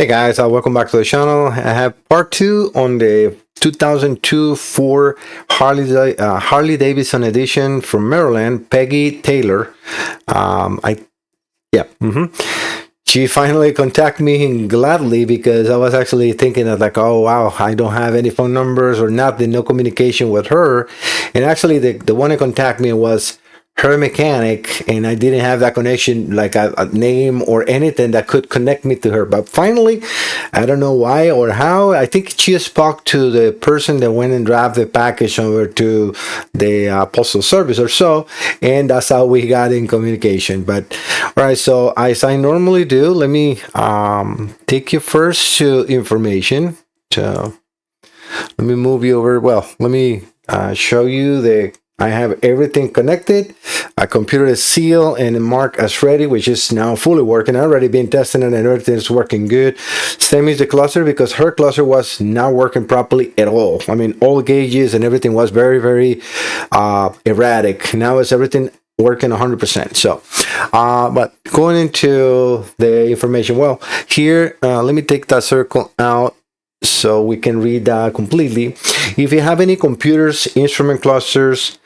Hey guys, welcome back to the channel. I have part 2 on the 2002 Ford Harley Davidson edition from Maryland, Peggy Taylor. She finally contacted me gladly because I was actually thinking that like, oh wow, I don't have any phone numbers or nothing, no communication with her. And actually the one that contacted me was her mechanic, and I didn't have that connection, like a name or anything that could connect me to her. But finally, I don't know why or how, I think she spoke to the person that went and dropped the package over to the postal service or so, and that's how we got in communication. But all right, so as I normally do, let me take you first to information. So let me move you over. Well, let me show you I have everything connected. A computer is sealed and marked as ready, which is now fully working. I've already been testing it and everything is working good. Same as the cluster, because her cluster was not working properly at all. I mean, all gauges and everything was very, very erratic. Now is everything working 100%. So, but going into the information, well, here, let me take that circle out so we can read that completely. If you have any computers, instrument clusters,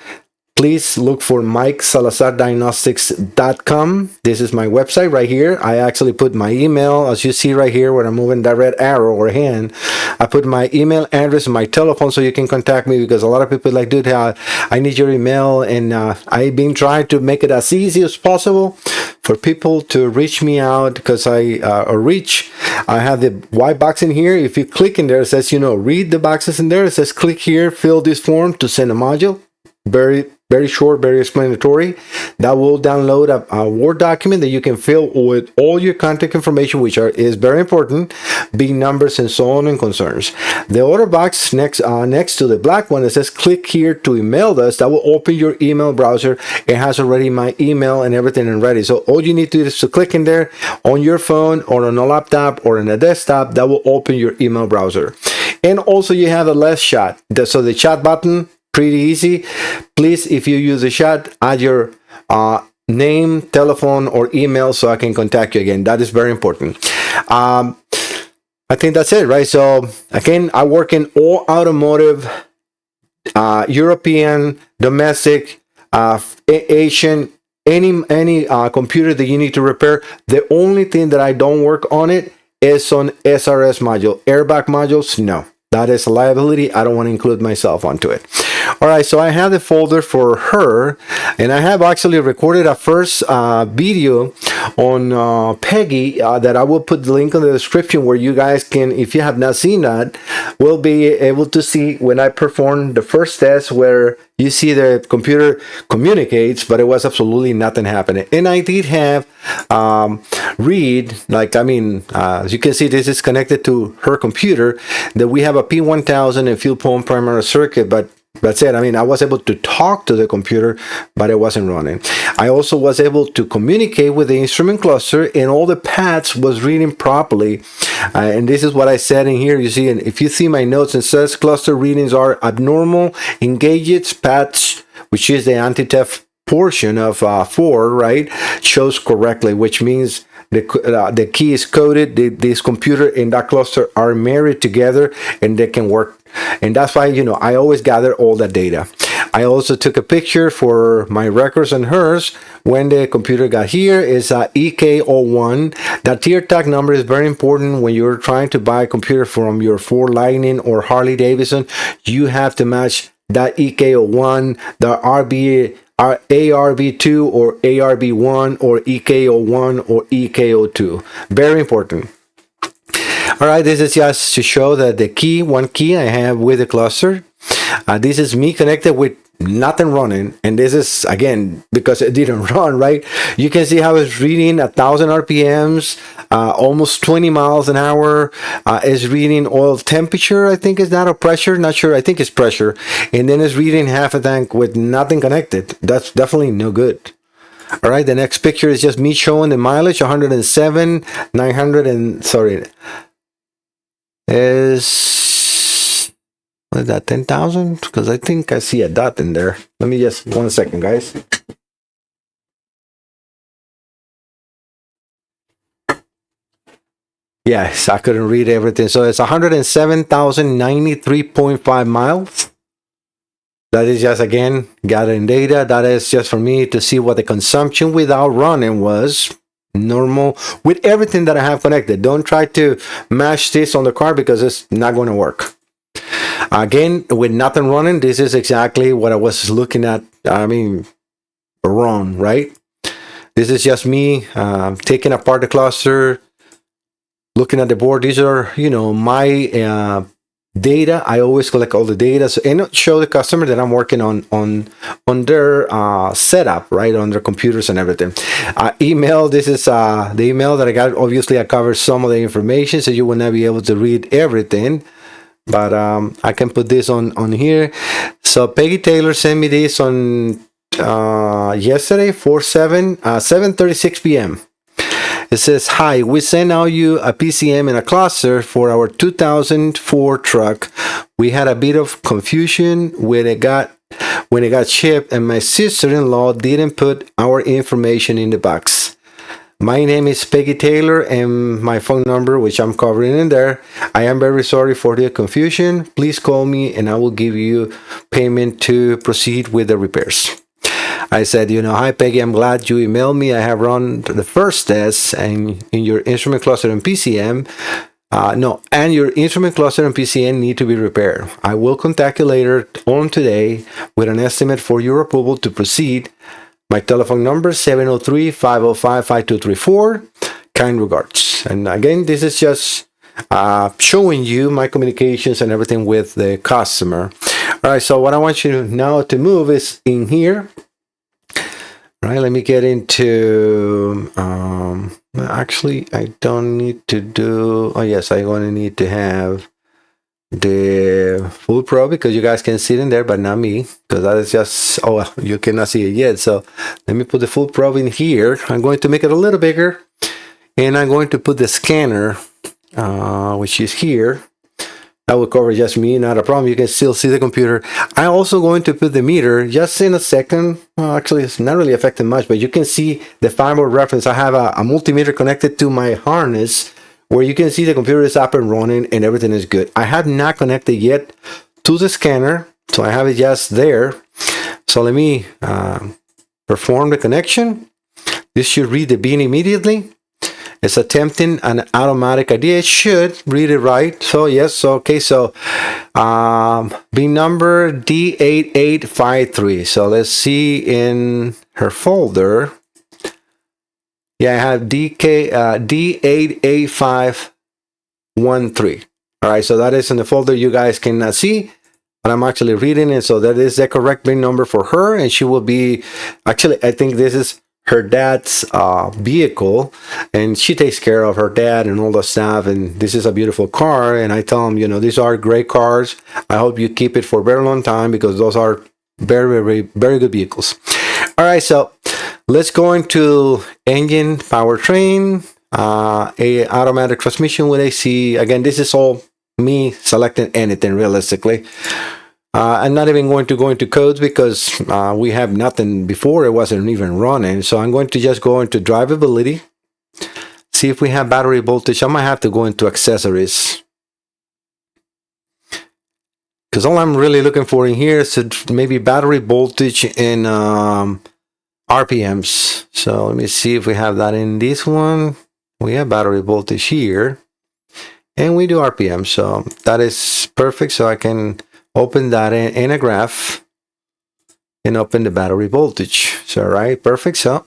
please look for MikeSalazarDiagnostics.com. This is my website right here. I actually put my email, as you see right here where I'm moving that red arrow or hand. I put my email address and my telephone so you can contact me, because a lot of people like, dude, I need your email, and I've been trying to make it as easy as possible for people to reach me out, because I have the white box in here. If you click in there, it says, read the boxes in there. It says, click here, fill this form to send a module. Very short, very explanatory. That will download a Word document that you can fill with all your contact information, which is very important, big numbers and so on and concerns. The other box next to the black one, that says click here to email us, that will open your email browser. It has already my email and everything ready. So all you need to do is to click in there on your phone or on a laptop or on a desktop. That will open your email browser. And also you have a left chat. So the chat button, pretty easy. Please, if you use the chat, add your name, telephone, or email so I can contact you again. That is very important. I think that's it, right? So again, I work in all automotive, European, domestic, Asian, any computer that you need to repair. The only thing that I don't work on it is on SRS module. Airbag modules, no. That is a liability. I don't want to include myself onto it. All right, so I have the folder for her, and I have actually recorded a first video on Peggy that I will put the link in the description, where you guys can, if you have not seen that, will be able to see when I performed the first test, where you see the computer communicates, but it was absolutely nothing happening. And I did have read, as you can see, this is connected to her computer, that we have a P1000 and field pump primary circuit, but that's it. I was able to talk to the computer, but it wasn't running. I also was able to communicate with the instrument cluster, and all the pads was reading properly. And this is what I said in here. You see, and if you see my notes, it says cluster readings are abnormal. Engages patch, which is the anti-theft portion of 4, right, shows correctly, which means the key is coded. This computer and that cluster are married together, and they can work. And that's why, I always gather all that data. I also took a picture for my records and hers when the computer got here. Is EK01. That tier tag number is very important when you're trying to buy a computer from your Ford Lightning or Harley Davidson. You have to match that EK01, the ARB2 or ARB1 or EK01 or EK02. Very important. All right, this is just to show that one key I have with the cluster. This is me connected with nothing running, and this is again because it didn't run right. You can see how it's reading 1,000 RPMs, almost 20 miles an hour. It's reading oil temperature, I think is that, or pressure, not sure. I think it's pressure, and then it's reading half a tank with nothing connected. That's definitely no good. All right, the next picture is just me showing the mileage, 107, 900, and sorry, is what is that, 10,000? Because I think I see a dot in there. Let me just 1 second, guys. Yes, I couldn't read everything. So it's 107,093.5 miles. That is just, again, gathering data. That is just for me to see what the consumption without running was normal with everything that I have connected. Don't try to mash this on the car because it's not going to work. Again, with nothing running, this is exactly what I was looking at. I mean, wrong, right? This is just me taking apart the cluster, looking at the board. These are, my data. I always collect all the data and show the customer that I'm working on their setup, right, on their computers and everything. Email. This is the email that I got. Obviously, I cover some of the information, so you will not be able to read everything. But I can put this on here. So Peggy Taylor sent me this on yesterday, 7:36 p.m. It says, "Hi, we sent out you a PCM and a cluster for our 2004 truck. We had a bit of confusion when it got shipped, and my sister-in-law didn't put our information in the box. My name is Peggy Taylor, and my phone number, which I'm covering in there. I am very sorry for the confusion. Please call me, and I will give you payment to proceed with the repairs." I said, "Hi, Peggy, I'm glad you emailed me. I have run the first test and in your instrument cluster and PCM. And your instrument cluster and PCM need to be repaired. I will contact you later on today with an estimate for your approval to proceed. My telephone number, 703-505-5234. Kind regards." And again, this is just showing you my communications and everything with the customer. All right, so what I want you now to move is in here. All right, let me get into, actually, I don't need to do, oh yes, I'm going to need to have the full pro because you guys can see it in there, but not me, because that is just, you cannot see it yet. So let me put the full pro in here. I'm going to make it a little bigger, and I'm going to put the scanner, which is here. That will cover just me, not a problem. You can still see the computer. I'm also going to put the meter just in a second. Well, actually, it's not really affecting much, but you can see the firmware reference. I have a multimeter connected to my harness where you can see the computer is up and running and everything is good. I have not connected yet to the scanner, so I have it just there. So let me perform the connection. This should read the bean immediately. It's attempting an automatic ID. It should read it right. So yes, okay. So bean number D8853. So let's see in her folder. Yeah, I have D88513. All right, so that is in the folder you guys cannot see, but I'm actually reading it. So that is the correct bin number for her, and she will be, actually, I think this is her dad's vehicle, and she takes care of her dad and all the stuff, and this is a beautiful car, and I tell them, these are great cars. I hope you keep it for a very long time because those are very, very, very good vehicles. All right, so let's go into engine, powertrain, a automatic transmission with AC. Again, this is all me selecting anything realistically. I'm not even going to go into codes because we have nothing before. It wasn't even running. So I'm going to just go into drivability, see if we have battery voltage. I might have to go into accessories, because all I'm really looking for in here is maybe battery voltage and RPMs. So let me see if we have that in this one. We have battery voltage here, and we do RPM. So that is perfect. So I can open that in a graph and open the battery voltage. So, right, perfect. So,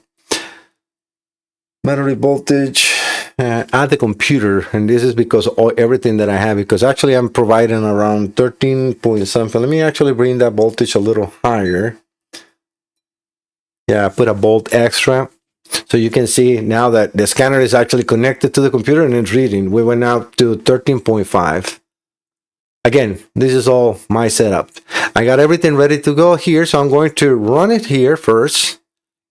battery voltage at the computer, and this is because everything that I have, because actually I'm providing around 13 point something. Let me actually bring that voltage a little higher. Yeah, I put a volt extra. So you can see now that the scanner is actually connected to the computer and it's reading. We went out to 13.5. Again, this is all my setup. I got everything ready to go here, so I'm going to run it here first.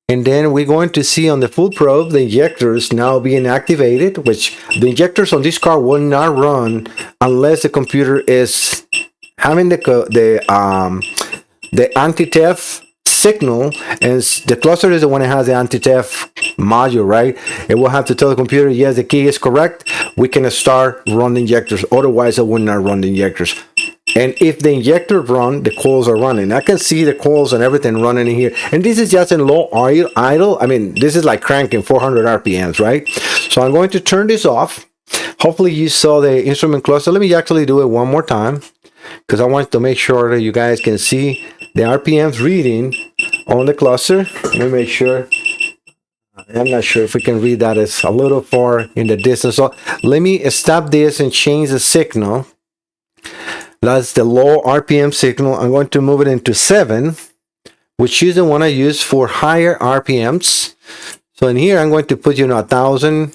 And then we're going to see on the full probe the injectors now being activated, which the injectors on this car will not run unless the computer is having the anti-theft signal, and the cluster is the one that has the anti-theft module, right? It will have to tell the computer, yes, the key is correct. we can start run the injectors. Otherwise, I would not run the injectors. And if the injector run, the coils are running. I can see the coils and everything running in here. And this is just in low idle. I mean, this is like cranking 400 RPMs, right? So I'm going to turn this off. Hopefully you saw the instrument cluster. Let me actually do it one more time, because I want to make sure that you guys can see the RPMs reading on the cluster. Let me make sure. I'm not sure if we can read that. It's a little far in the distance. So let me stop this and change the signal. That's the low RPM signal. I'm going to move it into 7, which is the one I use for higher RPMs. So in here, I'm going to put, 1,000.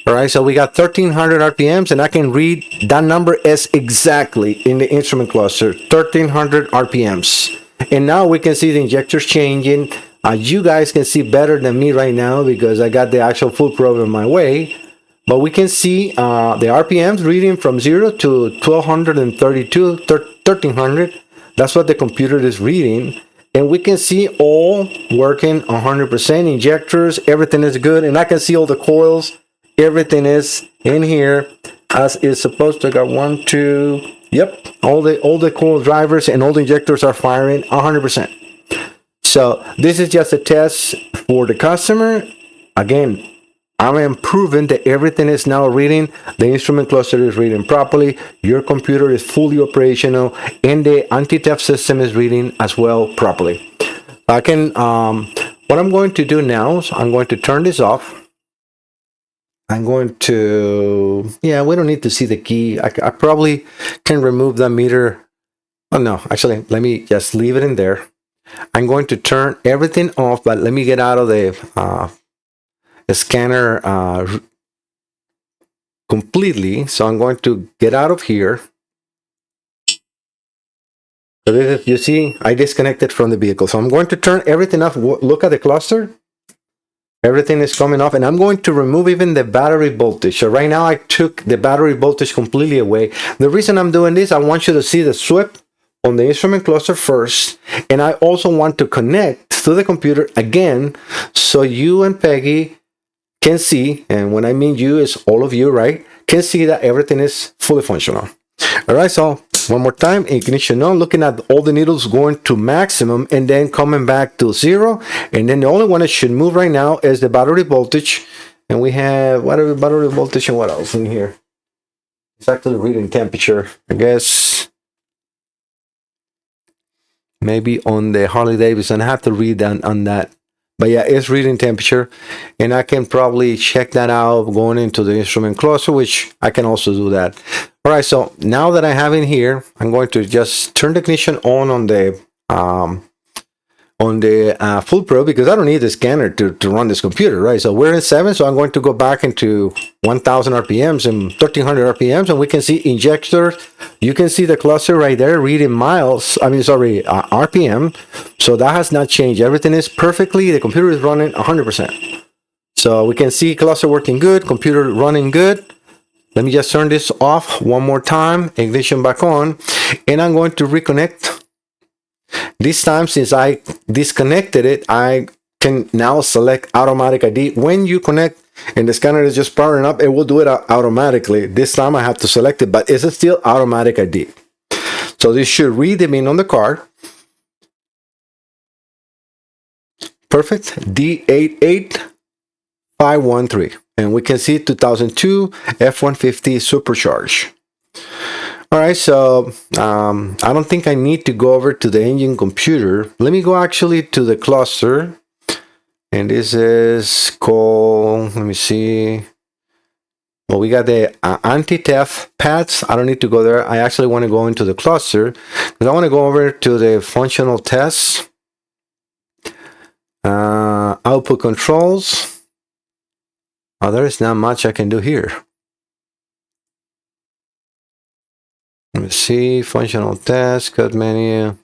All right, so we got 1,300 RPMs, and I can read that number as exactly in the instrument cluster, 1,300 RPMs. And now we can see the injectors changing. You guys can see better than me right now because I got the actual full program my way. But we can see the RPMs reading from 0 to 1,232, 1,300. That's what the computer is reading. And we can see all working 100%. Injectors, everything is good. And I can see all the coils. Everything is in here as it's supposed to. I got 1, 2. Yep. All the coil drivers and all the injectors are firing 100%. So this is just a test for the customer. Again, I'm improving that everything is now reading. The instrument cluster is reading properly. Your computer is fully operational, and the anti-theft system is reading as well properly. I can. What I'm going to do now is I'm going to turn this off. I'm going to. Yeah, we don't need to see the key. I probably can remove the meter. Oh no, actually, let me just leave it in there. I'm going to turn everything off, but let me get out of the scanner completely. So I'm going to get out of here. So this is, you see, I disconnected from the vehicle. So I'm going to turn everything off. Look at the cluster. Everything is coming off, and I'm going to remove even the battery voltage. So right now I took the battery voltage completely away. The reason I'm doing this, I want you to see the sweep on the instrument cluster first, and I also want to connect to the computer again so you and Peggy can see, and when I mean you, is all of you, right? Can see that everything is fully functional. All right, so one more time, ignition on, looking at all the needles going to maximum and then coming back to 0. And then the only one that should move right now is the battery voltage. And we have whatever battery voltage and what else in here? It's actually reading temperature, I guess. Maybe on the Harley Davidson, I have to read that on that. But yeah, it's reading temperature, and I can probably check that out going into the instrument cluster, which I can also do that. All right, so now that I have in here, I'm going to just turn the ignition on the full pro, because I don't need the scanner to run this computer, right? So we're in 7, so I'm going to go back into 1,000 RPMs and 1,300 RPMs, and we can see injectors. You can see the cluster right there reading RPM. So that has not changed. Everything is perfectly. The computer is running 100%. So we can see cluster working good, computer running good. Let me just turn this off one more time, ignition back on, and I'm going to reconnect. This time, since I disconnected it, I can now select automatic ID. When you connect and the scanner is just powering up, it will do it automatically. This time I have to select it, but it's still automatic ID. So this should read them in on the card. Perfect. D88513. And we can see 2002 F-150 Supercharge. All right, so I don't think I need to go over to the engine computer. Let me go actually to the cluster. And this is called, let me see. Well, we got the anti-theft pads. I don't need to go there. I actually want to go into the cluster because I want to go over to the functional tests. Output controls. Oh, there is not much I can do here. Let me see, functional test, cut menu.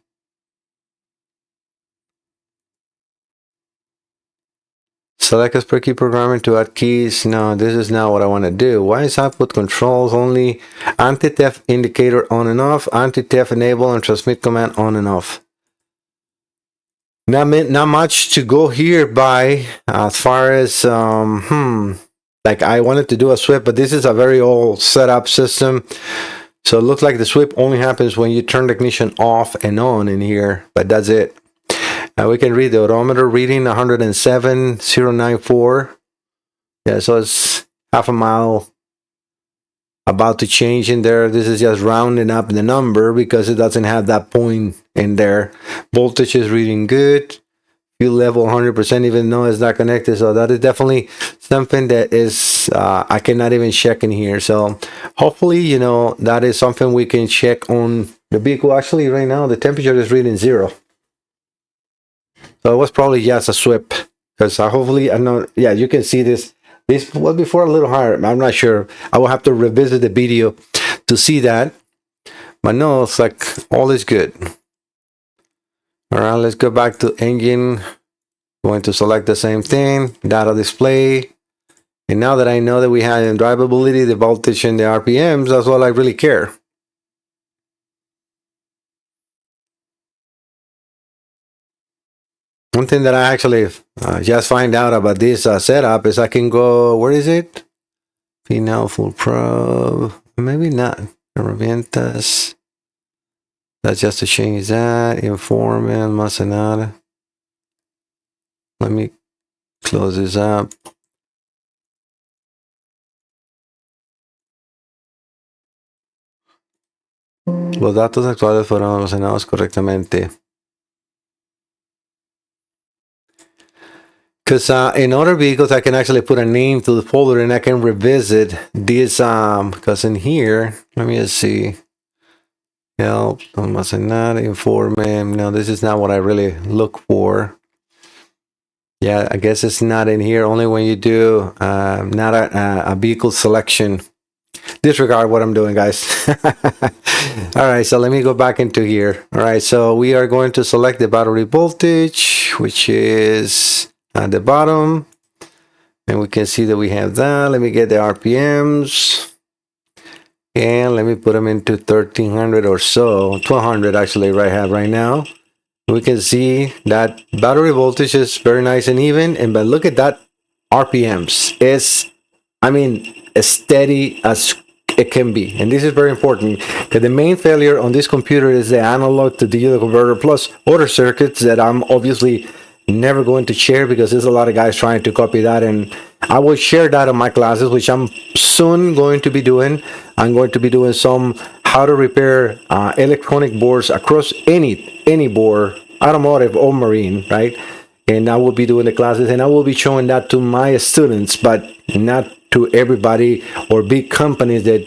Select as per key programming to add keys. No, this is not what I want to do. Why is output controls only anti-theft indicator on and off, anti-theft enable and transmit command on and off? Not much to go here by as far as like I wanted to do a sweep, but this is a very old setup system. So it looks like the sweep only happens when you turn the ignition off and on in here, but that's it. We can read the odometer reading 107,094. Yeah, so it's half a mile about to change in there. This is just rounding up the number because it doesn't have that point in there. Voltage is reading good. Fuel level 100%, even though it's not connected. So that is definitely something that is I cannot even check in here. So hopefully, you know, that is something we can check on the vehicle. Actually, right now the temperature is reading 0. So it was probably just a sweep, because hopefully, I know, yeah, you can see this. This was before a little higher. I'm not sure. I will have to revisit the video to see that. But no, it's like all is good. All right, let's go back to engine. Going to select the same thing, data display. And now that I know that we have in drivability, the voltage and the RPMs, that's all I really care. One thing that I actually just find out about this setup is I can go, where is it? Final full probe, maybe not. Herramientas. That's just to change that. Informe, almacenar. Let me close this up. Los datos actuales fueron almacenados correctamente. Because in other vehicles, I can actually put a name to the folder and I can revisit this. Because in here, let me just see. Help, almacenar, informe. No, this is not what I really look for. Yeah, I guess it's not in here. Only when you do not a vehicle selection. Disregard what I'm doing, guys. All right, so let me go back into here. All right, so we are going to select the battery voltage, which is at the bottom, and we can see that we have that. Let me get the RPMs, and let me put them into 1300 or so, 1200 actually right now. We can see that battery voltage is very nice and even, and but look at that RPMs. It's, I mean, as steady as it can be. And this is very important, because the main failure on this computer is the analog to digital converter plus other circuits that I'm obviously never going to share, because there's a lot of guys trying to copy that, and I will share that in my classes, which I'm soon going to be doing. I'm going to be doing some how to repair electronic boards across any board, automotive or marine, right? And I will be doing the classes, and I will be showing that to my students, but not to everybody or big companies. That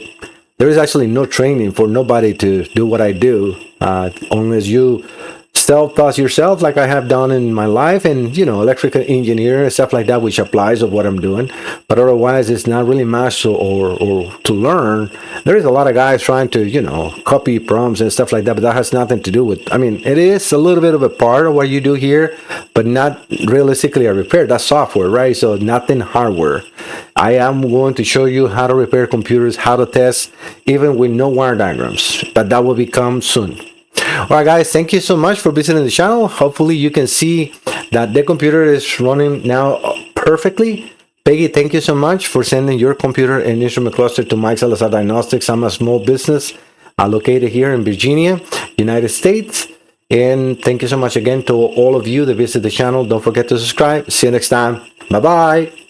there is actually no training for nobody to do what I do, unless you self-taught yourself, like I have done in my life, and you know, electrical engineer and stuff like that, which applies of what I'm doing. But otherwise, it's not really much or to learn. There is a lot of guys trying to, you know, copy prompts and stuff like that, but that has nothing to do with, I mean, it is a little bit of a part of what you do here, but not realistically a repair. That's software, right? So nothing hardware. I am going to show you how to repair computers, how to test, even with no wire diagrams, but that will become soon. All right, guys, thank you so much for visiting the channel. Hopefully you can see that the computer is running now perfectly. Peggy, thank you so much for sending your computer and instrument cluster to Mike Salazar Diagnostics. I'm a small business located here in Virginia, United States. And thank you so much again to all of you that visit the channel. Don't forget to subscribe. See you next time. Bye-bye.